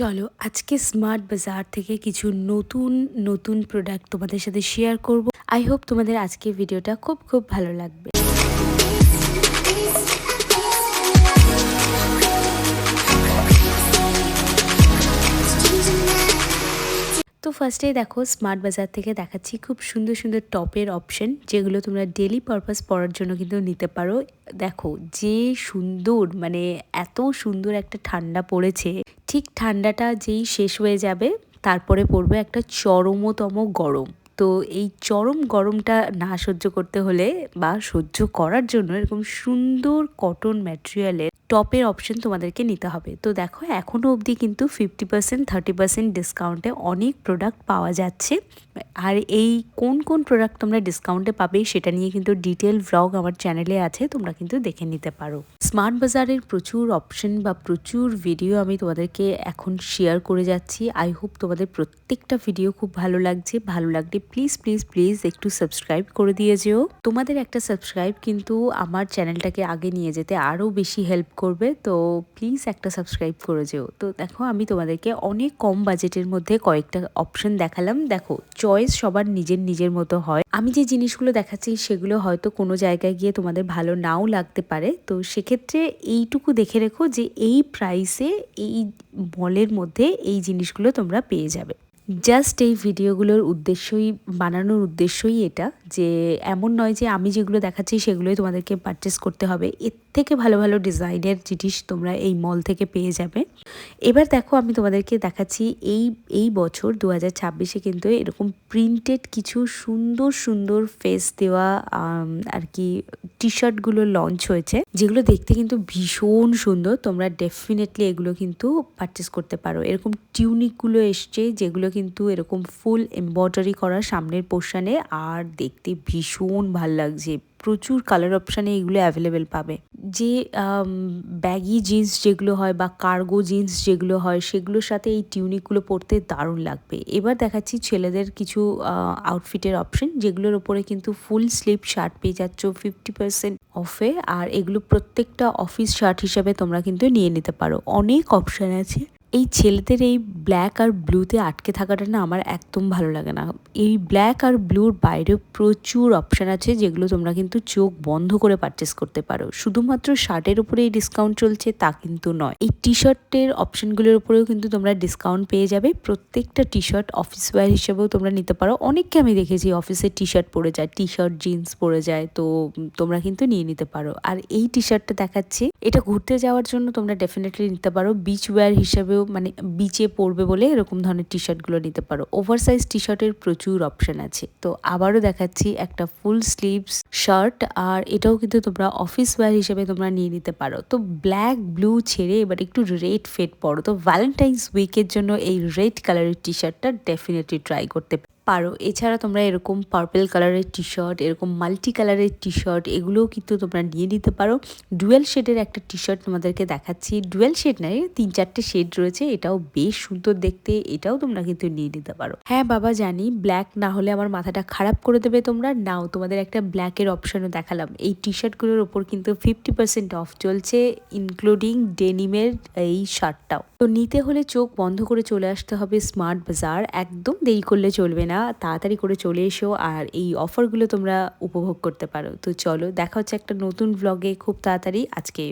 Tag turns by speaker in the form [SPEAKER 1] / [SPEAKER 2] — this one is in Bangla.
[SPEAKER 1] চলো আজকে স্মার্ট বাজার থেকে কিছু নতুন নতুন প্রোডাক্ট তোমাদের সাথে শেয়ার করব। আই হোপ তোমাদের আজকে ভিডিওটা খুব খুব ভালো লাগবে। তো ফার্স্টেই দেখো স্মার্ট বাজার থেকে দেখাচ্ছি খুব সুন্দর সুন্দর টপের অপশন, যেগুলো তোমরা ডেলি পারপাস পরার জন্য কিন্তু নিতে পারো। দেখো যে সুন্দর, মানে এত সুন্দর একটা ঠান্ডা পড়েছে, ঠিক ঠান্ডাটা যেই শেষ হয়ে যাবে তারপরে পড়বে একটা চরমতম গরম। তো এই চরম গরমটা না সহ্য করতে হলে বা সহ্য করার জন্য এরকম সুন্দর কটন ম্যাটেরিয়ালের টপের অপশন তোমাদেরকে নিতে হবে। তো দেখো এখনও অবধি কিন্তু 50% 30% ডিসকাউন্টে অনেক প্রোডাক্ট পাওয়া যাচ্ছে। আর এই কোন কোন প্রোডাক্ট তোমরা ডিসকাউন্টে পাবে সেটা নিয়ে কিন্তু ডিটেল ভ্লগ আমার চ্যানেলে আছে, তোমরা কিন্তু দেখে নিতে পারো। স্মার্ট বাজারের প্রচুর অপশন বা প্রচুর ভিডিও আমি তোমাদেরকে এখন শেয়ার করে যাচ্ছি। আই হোপ তোমাদের প্রত্যেকটা ভিডিও খুব ভালো লাগছে। ভালো লাগলে প্লিজ প্লিজ প্লিজ একটু সাবস্ক্রাইব করে দিয়ে যেও। তোমাদের একটা সাবস্ক্রাইব কিন্তু আমার চ্যানেলটাকে আগে নিয়ে যেতে আরও বেশি হেল্প করবে, তো প্লিজ একটা সাবস্ক্রাইব করে যেও। তো দেখো আমি তোমাদেরকে অনেক কম বাজেটের মধ্যে কয়েকটা অপশন দেখালাম। দেখো চয়েস সবার নিজের নিজের মতো হয়। আমি যে জিনিসগুলো দেখাচ্ছি সেগুলো হয়তো কোনো জায়গায় গিয়ে তোমাদের ভালো নাও লাগতে পারে, তো সেক্ষেত্রে এইটুকু দেখে রেখো যে এই প্রাইসে এই মলের মধ্যে এই জিনিসগুলো তোমরা পেয়ে যাবে। জাস্ট এই ভিডিওগুলোর উদ্দেশ্যই, বানানোর উদ্দেশ্যই এটা, যে এমন নয় যে আমি যেগুলো দেখাচ্ছি সেগুলোই তোমাদেরকে পারচেস করতে হবে। এর থেকে ভালো ভালো ডিজাইনের জিনিস তোমরা এই মল থেকে পেয়ে যাবে। এবার দেখো আমি তোমাদেরকে দেখাচ্ছি এই বছর 2026-এ কিন্তু এরকম প্রিন্টেড কিছু সুন্দর সুন্দর ফেস দেওয়া আর কি টি শার্টগুলো লঞ্চ হয়েছে, যেগুলো দেখতে কিন্তু ভীষণ সুন্দর। তোমরা ডেফিনেটলি এগুলো কিন্তু পারচেস করতে পারো। এরকম টিউনিকগুলো এসছে যেগুলো কিন্তু এরকম ফুল এমব্রয়ডারি করা সামনের পোর্শনে, আর দেখতে ভীষণ ভাল লাগছে। প্রচুর কালার অপশানে এগুলো অ্যাভেলেবেল পাবে। যে ব্যাগি জিন্স যেগুলো হয় বা কার্গো জিন্স যেগুলো হয় সেগুলোর সাথে এই টিউনিকগুলো পরতে দারুণ লাগবে। এবার দেখাচ্ছি ছেলেদের কিছু আউটফিটের অপশন, যেগুলোর ওপরে কিন্তু ফুল স্লিভ শার্ট পেয়ে যাচ্ছ 50% অফে। আর এগুলো প্রত্যেকটা অফিস শার্ট হিসাবে তোমরা কিন্তু নিয়ে নিতে পারো। অনেক অপশান আছে। এই ছেলেদের এই ব্ল্যাক আর ব্লুতে আটকে থাকাটা না আমার একদম ভালো লাগে না। এই ব্ল্যাক আর ব্লুর বাইরেও প্রচুর অপশান আছে, যেগুলো তোমরা কিন্তু চোখ বন্ধ করে পারচেস করতে পারো। শুধুমাত্র শার্টের উপরে এই ডিসকাউন্ট চলছে তা কিন্তু নয়, এই টি শার্টের অপশানগুলোর উপরেও কিন্তু তোমরা ডিসকাউন্ট পেয়ে যাবে। প্রত্যেকটা টি শার্ট অফিস ওয়্যার হিসেবেও তোমরা নিতে পারো। অনেককে আমি দেখেছি অফিসে টি শার্ট পরে যায়, টি শার্ট জিন্স পরে যায়, তো তোমরা কিন্তু নিয়ে নিতে পারো। আর এই টি শার্টটা দেখাচ্ছি, এটা ঘুরতে যাওয়ার জন্য তোমরা ডেফিনেটলি নিতে পারো। বিচ ওয়্যার হিসেবেও, মানে বিচে পরবে বলে এরকম ধরনের টি শার্টগুলো নিতে পারো। ওভার সাইজ টি শার্টের প্রচুর অপশন আছে। তো আবারও দেখাচ্ছি একটা ফুল স্লিভস শার্ট, আর এটাও কিন্তু তোমরা অফিস ওয়্যার হিসেবে তোমরা নিয়ে নিতে পারো। তো ব্ল্যাক ব্লু ছেড়ে এবার একটু রেড ফেড পরো। তো ভ্যালেন্টাইন্স উইকের জন্য এই রেড কালারের টি শার্টটা ডেফিনেটলি ট্রাই করতে পারো। এছাড়া তোমরা এরকম পার্পল কালারের টি শার্ট, এরকম মাল্টি কালারের টি শার্ট, এগুলোও কিন্তু তোমরা নিয়ে নিতে পারো। ডুয়েল শেডের একটা টি শার্ট তোমাদেরকে দেখাচ্ছি। ডুয়েল শেড নয়, 3-4টে শেড রয়েছে, এটাও বেশ সুন্দর দেখতে, এটাও তোমরা কিন্তু নিয়ে নিতে পারো। হ্যাঁ বাবা জানি ব্ল্যাক না হলে আমার মাথাটা খারাপ করে দেবে তোমরা, নাও তোমাদের একটা ব্ল্যাকের অপশনও দেখালাম। এই টি শার্টগুলোর ওপর কিন্তু 50% অফ চলছে, ইনক্লুডিং ডেনিমের এই শার্টটাও। তো নিতে হলে চোখ বন্ধ করে চলে আসতে হবে স্মার্ট বাজার, একদম দেরি করলে চলবে না, তাড়াতাড়ি করে চলে এসো আর এই অফারগুলো তোমরা উপভোগ করতে পারো। তো চলো দেখা হচ্ছে একটা নতুন ভ্লগে খুব তাড়াতাড়ি। আজকে